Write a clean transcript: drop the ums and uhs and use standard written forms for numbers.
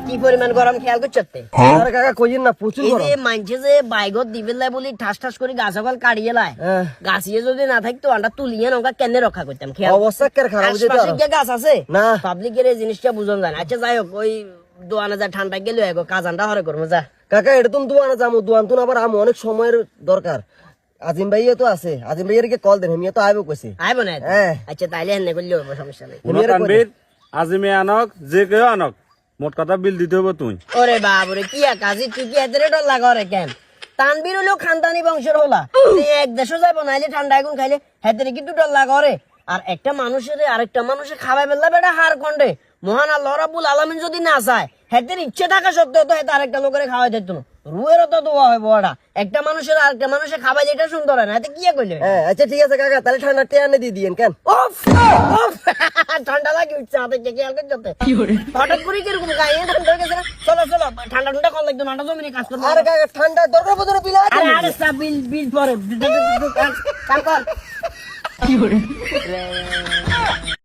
কি পরিমাণ গরম খেয়াল করছতে আরে কাকা কইেন না প্রচুর এই গরম যে মানছে যে বাইগত দিবেলাই বলি ঠাস ঠাস করে গাছ সকল কাটিয়ে লাই গাছিয়ে যদি না থাকতো আমরা তুলিয়ে নৌকা কেনে রক্ষা করতাম খেয়াল অবস্থা কেন খারাপ হয়ে যেত আশপাশে কি গাছ আছে না পাবলিকের এই জিনিসটা বুঝন যায় না। আচ্ছা যাই হোক ওই দোয়ানে যা ঠান্ডা গেলে কাজানটা হরে করবো যা কাকা এটা তুমি দোয়ানে যাবো দোয়ান তো আবার আমি অনেক সময়ের দরকার আজিম ভাইয়া তো আছে আজিম ভাইয়ের কি কল দেন হেমিয়া তো আইবো কইছে আইবো না হ্যাঁ আচ্ছা তাইলে হেনে করলে হবে সমস্যা নেই তানবীর আজিমে আনক যে কেউ আনক মোট কথা বিল দিতে হবে তুই ওরে বাবরে কি কাজী তুই কি এদের ডর লাগরে কেন তানবীর হলো খানদানি বংশের হলা এক দেশে যাবো নাইলে ঠান্ডা এখন খাইলে হেদের কি ডর লাগরে আর একটা মানুষের আরেকটা মানুষের খাওয়াই বেলা বেটা হার কন্ডে মহান আল্লাহ রাব্বুল আলামিন যদি না চায় হেদের ইচ্ছে থাকা সত্ত্বেও তো হেতে আরেকটা লোকের খাওয়াই দিত না রুয়েরও তো দোয়া হয় বড়া একটা মানুষের আরেকটা মানুষের খাওয়াই যেটা সুন্দর হয় না এতে কি কইলে হ্যাঁ আচ্ছা ঠিক আছে কাকা তাহলে ঠান্ডা টেনে দিয়ে দিয়েন কেন ওফ ওফ ঠান্ডা লাগে উঠছে হাতে কে খেয়াল করতে হঠাৎ করে কিরকম গায়ে ঠান্ডা গেছে না চলো চলো ঠান্ডা ঠান্ডা কল লাগতো নাটা জমিনে কাজ করবো আরে কাকা ঠান্ডা দরকার বদরে বিলা আরে আরে সব বিল বিল পরে কাল কর